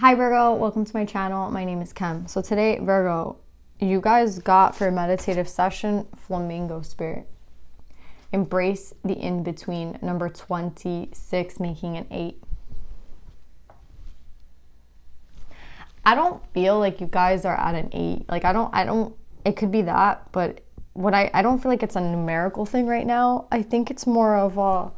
Hi Virgo, welcome to my channel. My name is Kim. So today, Virgo, you guys got for a meditative session, Flamingo Spirit. Embrace the in-between, number 26, making an 8. I don't feel like you guys are at an 8. Like I don't, it could be that, but I don't feel like it's a numerical thing right now. I think it's more of a,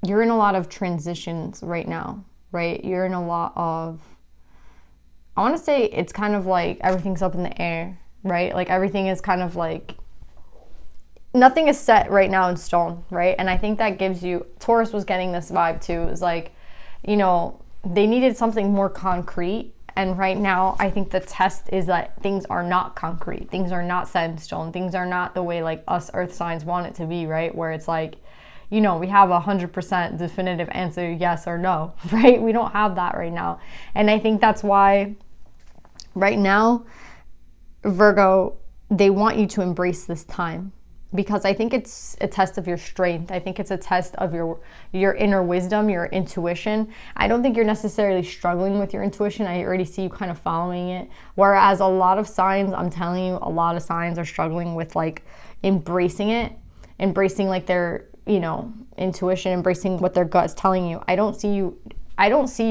you're in a lot of transitions right now, right? You're in a lot of, I want to say it's kind of like everything's up in the air, right? Like everything is kind of like, nothing is set right now in stone, right? And I think that gives you, Taurus was getting this vibe too. It was like, you know, they needed something more concrete. And right now, I think the test is that things are not concrete. Things are not set in stone. Things are not the way like us earth signs want it to be, right? Where it's like, you know, we have 100% definitive answer, yes or no, right? We don't have that right now. And I think that's why right now, Virgo, they want you to embrace this time, because I think it's a test of your strength. I think it's a test of your inner wisdom, your intuition. I don't think you're necessarily struggling with your intuition. I already see you kind of following it. Whereas a lot of signs, I'm telling you, a lot of signs are struggling with like embracing it, embracing like their, you know, intuition, embracing what their gut is telling you. I don't see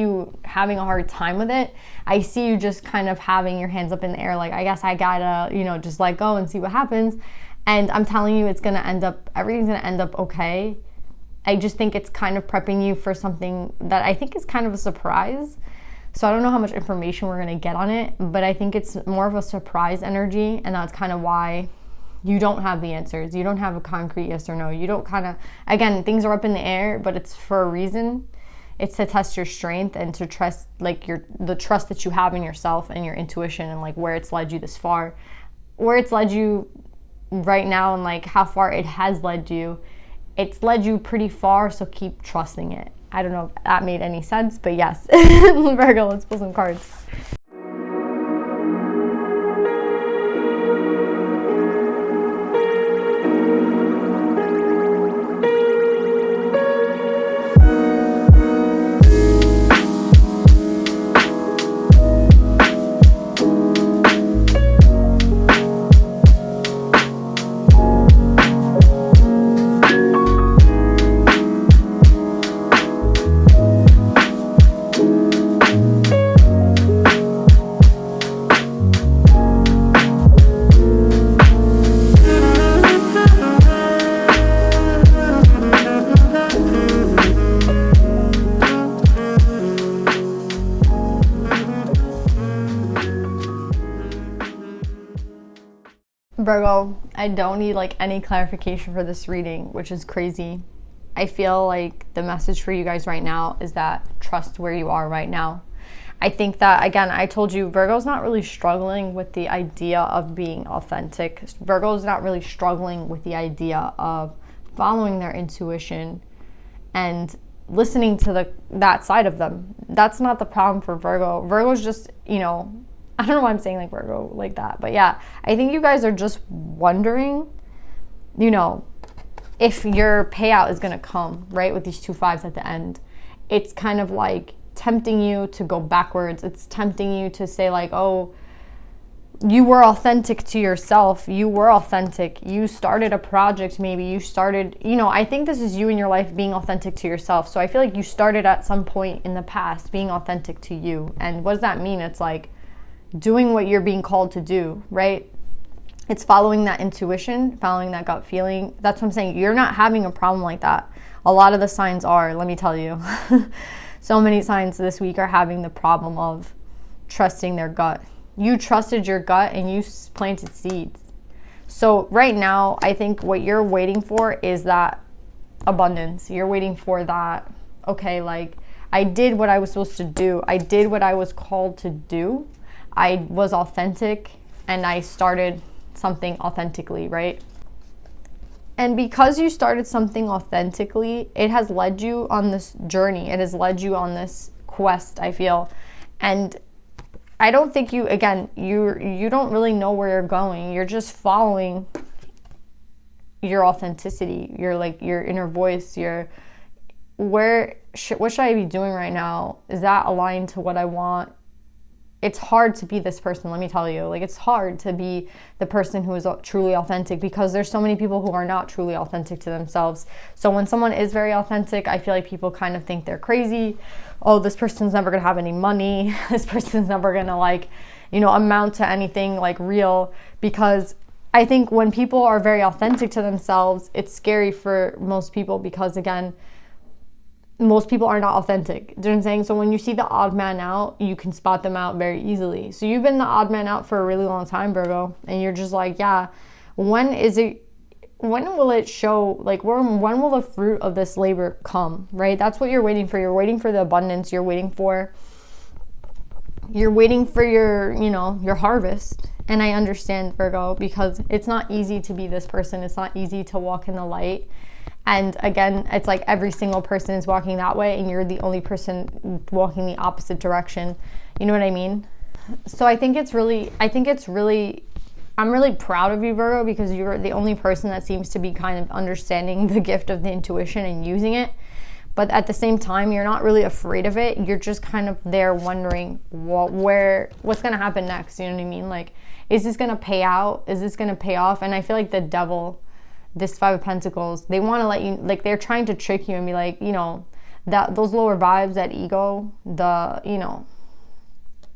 you having a hard time with it. I see you just kind of having your hands up in the air, like, I guess I gotta, you know, just let go and see what happens. And I'm telling you, everything's gonna end up okay. I just think it's kind of prepping you for something that I think is kind of a surprise. So I don't know how much information we're gonna get on it, but I think it's more of a surprise energy, and that's kind of why you don't have the answers. You don't have a concrete yes or no. You don't again, things are up in the air, but it's for a reason. It's to test your strength and to trust, like the trust that you have in yourself and your intuition, and like where it's led you this far, where it's led you right now, and like how far it has led you. It's led you pretty far, so keep trusting it. I don't know if that made any sense, but yes. Virgo, let's pull some cards. Virgo, I don't need like any clarification for this reading, which is crazy. I feel like the message for you guys right now is that trust where you are right now. I think that, again, I told you, Virgo's not really struggling with the idea of being authentic. Virgo's not really struggling with the idea of following their intuition and listening to that side of them. That's not the problem for Virgo. Virgo's just, you know, I don't know why I'm saying like Virgo like that, but yeah, I think you guys are just wondering, you know, if your payout is going to come, right, with these 2 5s at the end. It's kind of like tempting you to go backwards. It's tempting you to say like, oh, you were authentic to yourself. You were authentic. You started a project, maybe you started, you know, I think this is you in your life being authentic to yourself. So I feel like you started at some point in the past being authentic to you. And what does that mean? It's like doing what you're being called to do, right? It's following that intuition, following that gut feeling. That's what I'm saying. You're not having a problem like that. A lot of the signs are, let me tell you. So many signs this week are having the problem of trusting their gut. You trusted your gut and you planted seeds. So right now, I think what you're waiting for is that abundance. You're waiting for that, okay, like I did what I was supposed to do. I did what I was called to do. I was authentic and I started something authentically, right? And because you started something authentically, it has led you on this journey. It has led you on this quest, I feel. And I don't think you don't really know where you're going. You're just following your authenticity, your inner voice, where what should I be doing right now? Is that aligned to what I want? It's hard to be this person, let me tell you. Like, it's hard to be the person who is truly authentic because there's so many people who are not truly authentic to themselves. So when someone is very authentic, I feel like people kind of think they're crazy. Oh, this person's never gonna have any money. This person's never gonna, like, you know, amount to anything like real. Because I think when people are very authentic to themselves, it's scary for most people because, again, most people are not authentic. Do you know what I'm saying? So when you see the odd man out, you can spot them out very easily. So you've been the odd man out for a really long time, Virgo, and you're just like, yeah, when will it show? Like, when will the fruit of this labor come, right? That's what you're waiting for. You're waiting for the abundance. You're waiting for your, you know, your harvest. And I understand, Virgo, because it's not easy to be this person. It's not easy to walk in the light. And again, it's like every single person is walking that way and you're the only person walking the opposite direction. You know what I mean? So I'm really proud of you, Virgo, because you're the only person that seems to be kind of understanding the gift of the intuition and using it. But at the same time, you're not really afraid of it. You're just kind of there wondering what's going to happen next. You know what I mean? Like, is this going to pay out? Is this going to pay off? And I feel like the devil, this Five of Pentacles, they want to let you, like, they're trying to trick you and be like, you know, that those lower vibes, that ego, the, you know,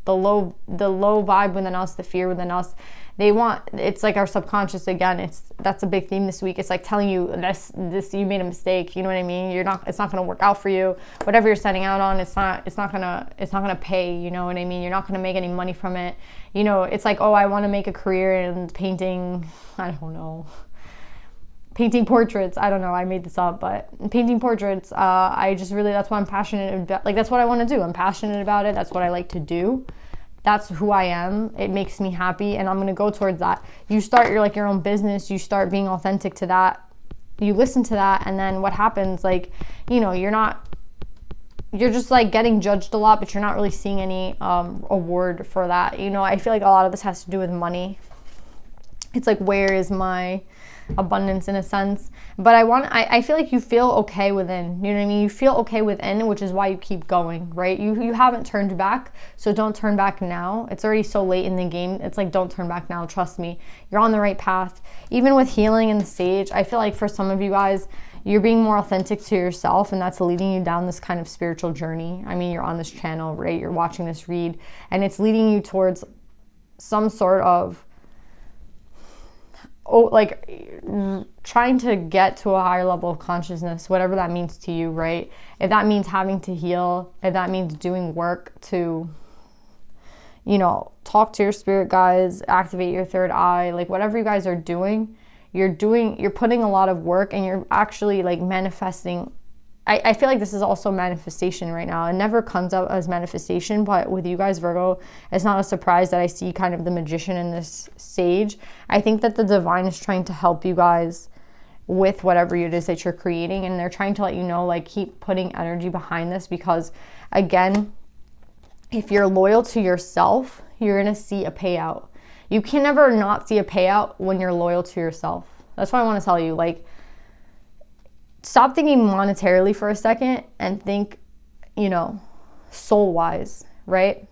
the low vibe within us, the fear within us, it's like our subconscious. Again, that's a big theme this week. It's like telling you this you made a mistake. You know what I mean? It's not going to work out for you. Whatever you're setting out on, it's not going to pay. You know what I mean? You're not going to make any money from it. You know, it's like, oh, I want to make a career in painting. I don't know. Painting portraits. I don't know. I made this up, but painting portraits. That's what I'm passionate about. Like, that's what I want to do. I'm passionate about it. That's what I like to do. That's who I am. It makes me happy, and I'm going to go towards that. You start your own business. You start being authentic to that. You listen to that, and then what happens? Like, you know, you're just like getting judged a lot, but you're not really seeing any award for that. You know, I feel like a lot of this has to do with money. It's like, where is my abundance in a sense? But I feel like you feel okay within, you know what I mean? You feel okay within, which is why you keep going, right? You haven't turned back, so don't turn back now. It's already so late in the game. It's like, don't turn back now. Trust me, you're on the right path. Even with healing and the sage, I feel like for some of you guys, you're being more authentic to yourself, and that's leading you down this kind of spiritual journey. I mean, you're on this channel, right? You're watching this read, and it's leading you towards some sort of trying to get to a higher level of consciousness, whatever that means to you, right? If that means having to heal, if that means doing work to, you know, talk to your spirit guides, activate your third eye, like whatever you guys are doing, you're putting a lot of work, and you're actually like manifesting. I feel like this is also manifestation right now. It never comes out as manifestation, but with you guys, Virgo, it's not a surprise that I see kind of the magician in this sage. I think that the divine is trying to help you guys with whatever it is that you're creating, and they're trying to let you know, like, keep putting energy behind this, because again, if you're loyal to yourself, you're going to see a payout. You can never not see a payout when you're loyal to yourself. That's what I want to tell you. Like, stop thinking monetarily for a second and think, you know, soul-wise, right?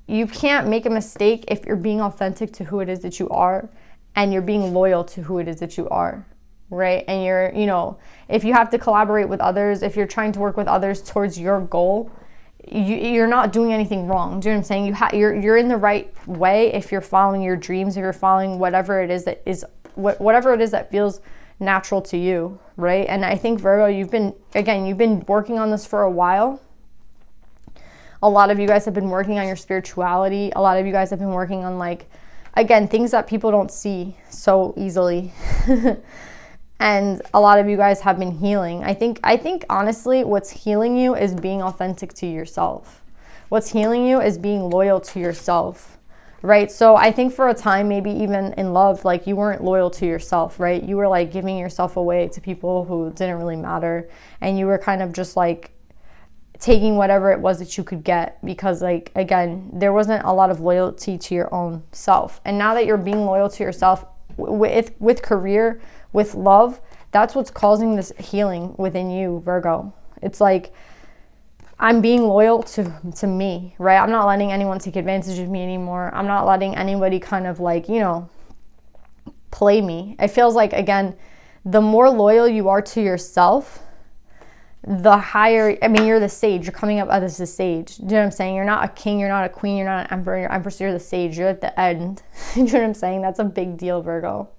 You can't make a mistake if you're being authentic to who it is that you are, and you're being loyal to who it is that you are, right? And you're, you know, if you have to collaborate with others, if you're trying to work with others towards your goal, you're not doing anything wrong. Do you know what I'm saying? You're in the right way if you're following your dreams, if you're following whatever it is that feels natural to you, right? And I think, Virgo, you've been working on this for a while. A lot of you guys have been working on your spirituality. A lot of you guys have been working on, like, again, things that people don't see so easily. And a lot of you guys have been healing. I think honestly, what's healing you is being authentic to yourself. What's healing you is being loyal to yourself, right? So I think for a time, maybe even in love, like, you weren't loyal to yourself, right? You were like giving yourself away to people who didn't really matter. And you were kind of just like taking whatever it was that you could get, because, like, again, there wasn't a lot of loyalty to your own self. And now that you're being loyal to yourself with career, with love, that's what's causing this healing within you, Virgo. It's like, I'm being loyal to me, right? I'm not letting anyone take advantage of me anymore. I'm not letting anybody kind of like, you know, play me. It feels like, again, the more loyal you are to yourself, the higher, I mean, you're the sage. You're coming up as the sage. Do you know what I'm saying? You're not a king, you're not a queen, you're not an emperor, you're empress, you're the sage. You're at the end. Do you know what I'm saying? That's a big deal, Virgo.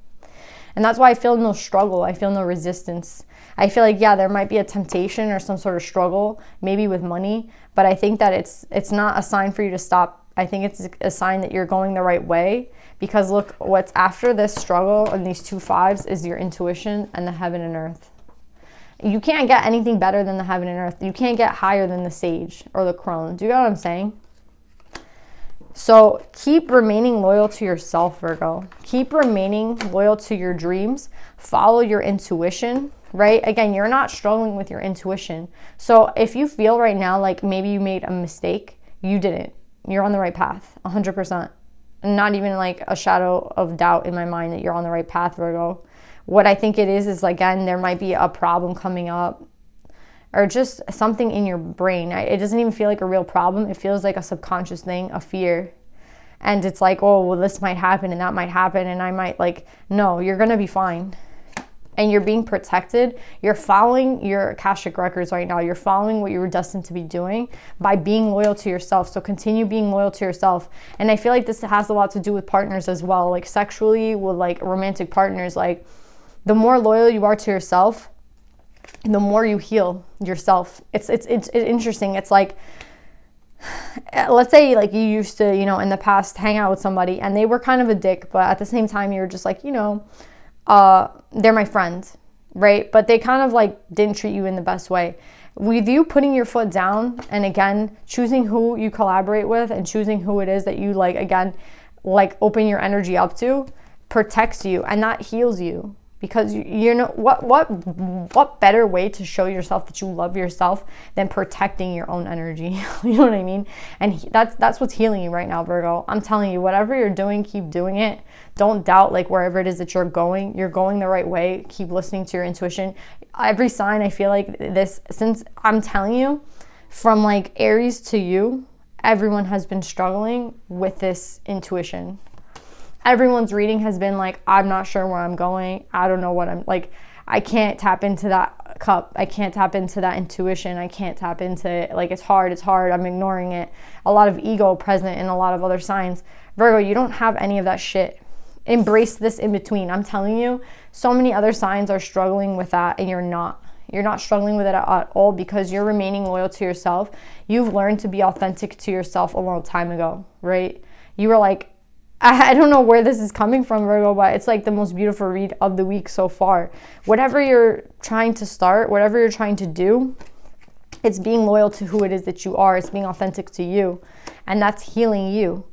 And that's why I feel no struggle. I feel no resistance. I feel like, yeah, there might be a temptation or some sort of struggle, maybe with money, but I think that it's not a sign for you to stop. I think it's a sign that you're going the right way, because look, what's after this struggle and these 2 5s is your intuition and the heaven and earth. You can't get anything better than the heaven and earth. You can't get higher than the sage or the crone. Do you get what I'm saying? So keep remaining loyal to yourself, Virgo. Keep remaining loyal to your dreams. Follow your intuition, right? Again, you're not struggling with your intuition. So if you feel right now like maybe you made a mistake, you didn't. You're on the right path, 100%. Not even like a shadow of doubt in my mind that you're on the right path, Virgo. What I think it is again, there might be a problem coming up or just something in your brain. It doesn't even feel like a real problem. It feels like a subconscious thing, a fear. And it's like, oh, well, this might happen and that might happen. And I might like, no, you're going to be fine. And you're being protected. You're following your Akashic records right now. You're following what you were destined to be doing by being loyal to yourself. So continue being loyal to yourself. And I feel like this has a lot to do with partners as well. Like sexually, with like romantic partners, like the more loyal you are to yourself, the more you heal yourself. It's interesting. It's like, let's say like you used to, you know, in the past hang out with somebody and they were kind of a dick, but at the same time you're just like, you know, they're my friend, right? But they kind of like didn't treat you in the best way. With you putting your foot down and again, choosing who you collaborate with and choosing who it is that you like, again, like open your energy up to, protects you and that heals you. Because you know what better way to show yourself that you love yourself than protecting your own energy? You know what I mean? And that's what's healing you right now, Virgo. I'm telling you, whatever you're doing, keep doing it. Don't doubt like wherever it is that you're going the right way. Keep listening to your intuition. Every sign, I feel like this, since I'm telling you, from like Aries to you, everyone has been struggling with this intuition. Everyone's reading has been like, I'm not sure where I'm going. I don't know what I'm like. I can't tap into that cup. I can't tap into that intuition. I can't tap into it. Like, it's hard. I'm ignoring it. A lot of ego present in a lot of other signs. Virgo, you don't have any of that shit. Embrace this in between. I'm telling you, so many other signs are struggling with that and you're not. You're not struggling with it at all because you're remaining loyal to yourself. You've learned to be authentic to yourself a long time ago, right? You were like, I don't know where this is coming from, Virgo, but it's like the most beautiful read of the week so far. Whatever you're trying to start, whatever you're trying to do, it's being loyal to who it is that you are. It's being authentic to you. And that's healing you.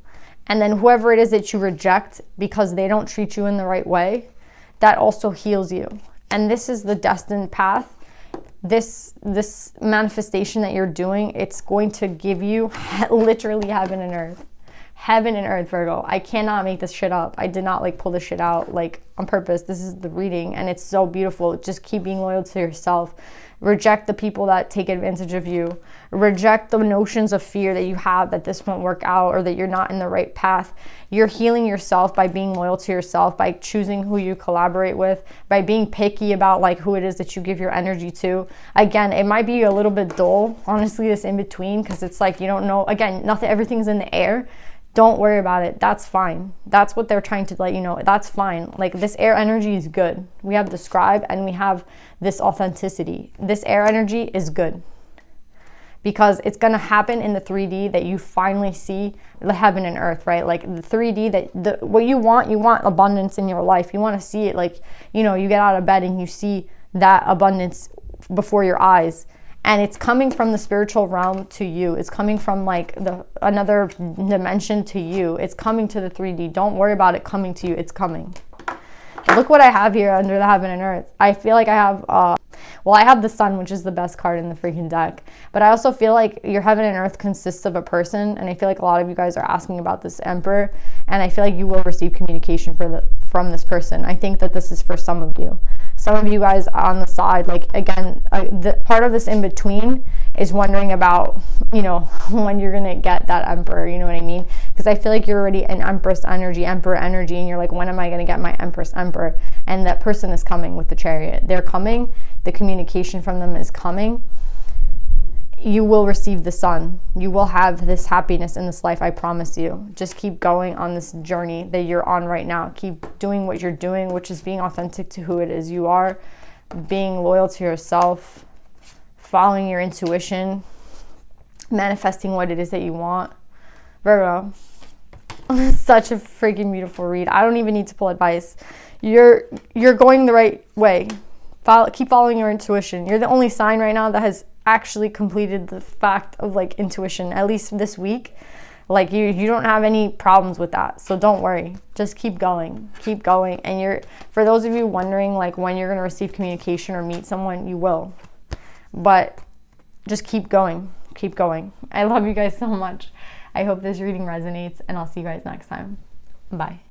And then whoever it is that you reject because they don't treat you in the right way, that also heals you. And this is the destined path. This manifestation that you're doing, it's going to give you literally heaven and earth. Heaven and earth, Virgo. I cannot make this shit up. I did not like pull this shit out like on purpose. This is the reading and it's so beautiful. Just keep being loyal to yourself. Reject the people that take advantage of you. Reject the notions of fear that you have that this won't work out or that you're not in the right path. You're healing yourself by being loyal to yourself, by choosing who you collaborate with, by being picky about like who it is that you give your energy to. Again, it might be a little bit dull, honestly, this in between, because it's like you don't know. Again, everything's in the air. Don't worry about it. That's fine. That's what they're trying to let you know. That's fine. Like, this air energy is good. We have the scribe and we have this authenticity. This air energy is good because it's going to happen in the 3D that you finally see the heaven and earth, right? Like the 3D what you want abundance in your life. You want to see it, like, you know, you get out of bed and you see that abundance before your eyes. And it's coming from the spiritual realm to you. It's coming from like another dimension to you. It's coming to the 3D. Don't worry about it coming to you. It's coming. Look what I have here under the heaven and earth. I feel like I have, I have the sun, which is the best card in the freaking deck. But I also feel like your heaven and earth consists of a person. And I feel like a lot of you guys are asking about this emperor. And I feel like you will receive communication from this person. I think that this is for some of you. Some of you guys on the side, like, again, the part of this in between is wondering about, you know, when you're gonna get that Emperor, you know what I mean? Because I feel like you're already in Empress energy, Emperor energy, and you're like, when am I gonna get my Empress, Emperor? And that person is coming with the Chariot. They're coming. The communication from them is coming. You will receive the Sun. You will have this happiness in this life, I promise you. Just keep going on this journey that you're on right now. Keep doing what you're doing, which is being authentic to who it is you are, being loyal to yourself, following your intuition, manifesting what it is that you want. Virgo, such a freaking beautiful read. I don't even need to pull advice. You're going the right way. Keep following your intuition. You're the only sign right now that has actually completed the fact of like intuition, at least this week. Like you don't have any problems with that, so don't worry. Just keep going. And for those of you wondering like when you're going to receive communication or meet someone, you will, but just keep going. I love you guys so much. I hope this reading resonates, and I'll see you guys next time. Bye.